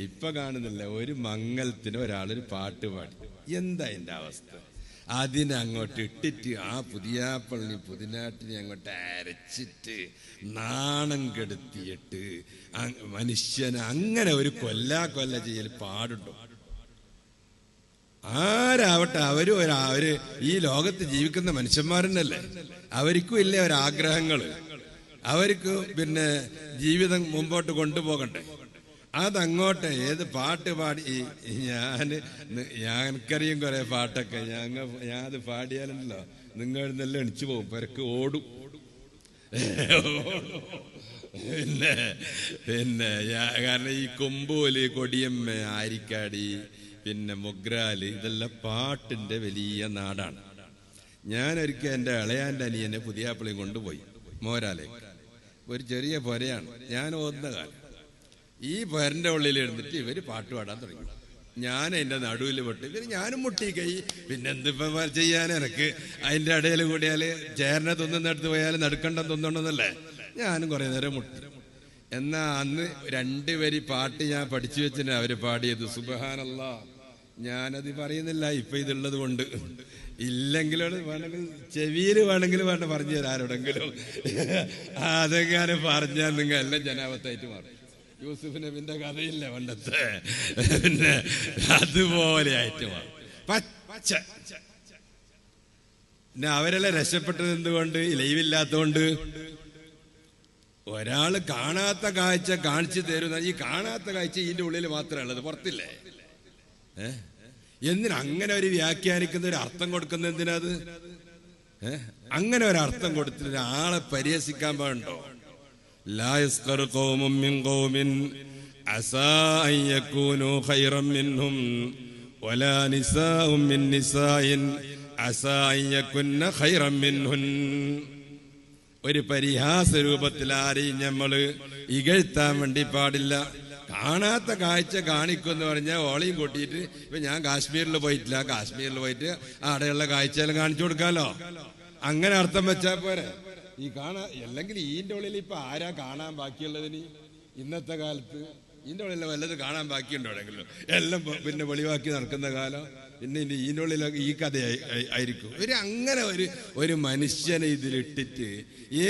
ഇപ്പൊ കാണുന്നില്ല, ഒരു മംഗലത്തിന് ഒരാളൊരു പാട്ട് പാടി. എന്താ എൻ്റെ അവസ്ഥ? അതിനങ്ങോട്ട് ഇട്ടിട്ട് ആ പുതിയാപ്പള്ളി പുതിനാട്ടിനെ അങ്ങോട്ട് അരച്ചിട്ട് നാണം കെടുത്തിയിട്ട് മനുഷ്യനെ അങ്ങനെ ഒരു കൊല്ല ചെയ്യൽ പാടുണ്ടോ? ആരാവട്ടെ, അവര് ഈ ലോകത്ത് ജീവിക്കുന്ന മനുഷ്യന്മാരെന്നല്ലേ, അവർക്കും ഇല്ലേ ഒരാഗ്രഹങ്ങള്, അവർക്ക് പിന്നെ ജീവിതം മുമ്പോട്ട് കൊണ്ടുപോകണ്ടേ? അതങ്ങോട്ടെ ഏത് പാട്ട് പാടി എനിക്കറിയും കുറെ പാട്ടൊക്കെ, ഞാൻ അത് പാടിയാലുണ്ടല്ലോ നിങ്ങൾ നല്ല എണിച്ചു പോകും, പെരക്ക് ഓടും. പിന്നെ കാരണം ഈ കൊമ്പോല്, കൊടിയമ്മ, ആരിക്കാടി, പിന്നെ മൊഗ്രാല്, ഇതെല്ലാം പാട്ടിന്റെ വലിയ നാടാണ്. ഞാനൊരിക്കൽ എൻ്റെ ഇളയാൻ്റെ അനിയനെ പുതിയാപ്പള്ളിയും കൊണ്ടുപോയി മോരാലേക്ക്. ഒരു ചെറിയ പൊരയാണ്, ഞാൻ ഓതുന്ന കാലം. ഈ പൊരന്റെ ഉള്ളിൽ ഇരുന്നിട്ട് ഇവര് പാട്ട് പാടാൻ തുടങ്ങി. ഞാൻ അതിന്റെ നടുവിൽ പെട്ട് ഇവര് ഞാനും മുട്ടി കൈ. പിന്നെ എന്തിപ്പോ ചെയ്യാൻ, എനക്ക് അതിന്റെ ഇടയിൽ കൂടിയാല് ചേരനെ തിന്നുന്നിടത്ത് പോയാൽ നടുക്കണ്ടം തിന്നണമെന്നല്ലേ. ഞാനും കുറെ നേരം മുട്ടി. എന്നാ അന്ന് രണ്ടുപേരി പാട്ട് ഞാൻ പഠിച്ചു വെച്ചിട്ട് അവര് പാടിയത് സുബ്ഹാനല്ലാഹ്. ഞാനത് പറയുന്നില്ല ഇപ്പൊ ഇതുള്ളത് കൊണ്ട്. ഇല്ലെങ്കിലും വേണമെങ്കിൽ ചെവിയിൽ വേണമെങ്കിൽ പറഞ്ഞു തരാം ആരോടെങ്കിലും. അതെങ്ങാനും പറഞ്ഞാൽ നിങ്ങൾ എല്ലാം ജനാപത്തായിട്ട് മാറും. യൂസുഫ് നബിന്റെ കഥയില്ല പണ്ടത്തെ, പിന്നെ അതുപോലെ ആയിട്ട് മാറും. പിന്നെ അവരെല്ലാം രക്ഷപ്പെട്ടത് എന്തുകൊണ്ട്? ലൈവില്ലാത്തോണ്ട്. ഒരാള് കാണാത്ത കാഴ്ച കാണിച്ചു തരുന്ന, ഈ കാണാത്ത കാഴ്ച ഇതിന്റെ ഉള്ളിൽ മാത്രമേ ഉള്ളത്, പുറത്തില്ലേ. എന്തിനാ അങ്ങനെ ഒരു വ്യാഖ്യാനിക്കുന്ന ഒരു അർത്ഥം കൊടുക്കുന്ന? എന്തിനാത്? അങ്ങനെ ഒരർത്ഥം കൊടുത്തിട്ട് ആളെ പരിഹസിക്കാൻ പാടുണ്ടോ? لا يسخر قوم من قوم عسى أن يكونوا خيرا منهم ولا نساء من نساء عسى أن يكن خيرا منهن. ഒരു പരിഹാസ രൂപത്തിൽ ആരെയും നമ്മള് ഇകഴ്ത്താൻ വേണ്ടി പാടില്ല. കാണാത്ത കാഴ്ച കാണിക്കുമെന്ന് പറഞ്ഞാൽ ഓളയും കൂട്ടിയിട്ട് ഇപ്പൊ ഞാൻ കാശ്മീരിൽ പോയിട്ടില്ല, കാശ്മീരിൽ പോയിട്ട് അവിടെയുള്ള കാഴ്ചകൾ കാണിച്ചു കൊടുക്കാലോ. അങ്ങനെ അർത്ഥം വെച്ചാൽ പോരെ. ഈ അല്ലെങ്കിൽ ഈന്റെ ഉള്ളിൽ ഇപ്പൊ ആരാ കാണാൻ ബാക്കിയുള്ളതിന്? ഇന്നത്തെ കാലത്ത് ഇതിന്റെ ഉള്ളിൽ വല്ലത് കാണാൻ ബാക്കിയുണ്ടോടെങ്കിലും എല്ലാം പിന്നെ വെളിവാക്കി നടക്കുന്ന കാലം. പിന്നെ ഇതിന്റെ ഉള്ളിൽ ഈ കഥ ആയിരിക്കും. അങ്ങനെ ഒരു മനുഷ്യനെ ഇതിലിട്ടിട്ട്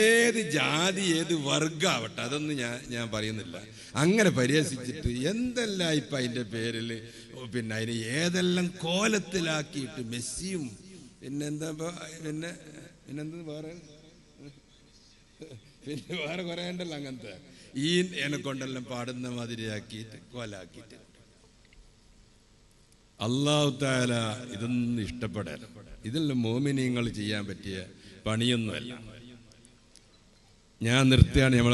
ഏത് ജാതി ഏത് വർഗാവട്ടെ അതൊന്നും ഞാൻ പറയുന്നില്ല, അങ്ങനെ പരിഹസിച്ചിട്ട് എന്തെല്ലാം ഇപ്പൊ അതിന്റെ പേരില് പിന്നെ അതിന് ഏതെല്ലാം കോലത്തിലാക്കിയിട്ട് മെസ്സിയും പിന്നെന്താ പിന്നെന്താ വേറെ കുറെ ഉണ്ടല്ലോ അങ്ങനത്തെ ഈ എന്നെ കൊണ്ടെല്ലാം പാടുന്ന മാതിരിയാക്കിയിട്ട് കോലാക്കിയിട്ട്. അല്ലാഹു തആല ഇതൊന്നും ഇഷ്ടപ്പെടാൻ, ഇതെല്ലാം മോമിനീങ്ങൾ ചെയ്യാൻ പറ്റിയ പണിയൊന്നുമല്ല. ഞാൻ നിർത്തുകയാണ്. നമ്മളെ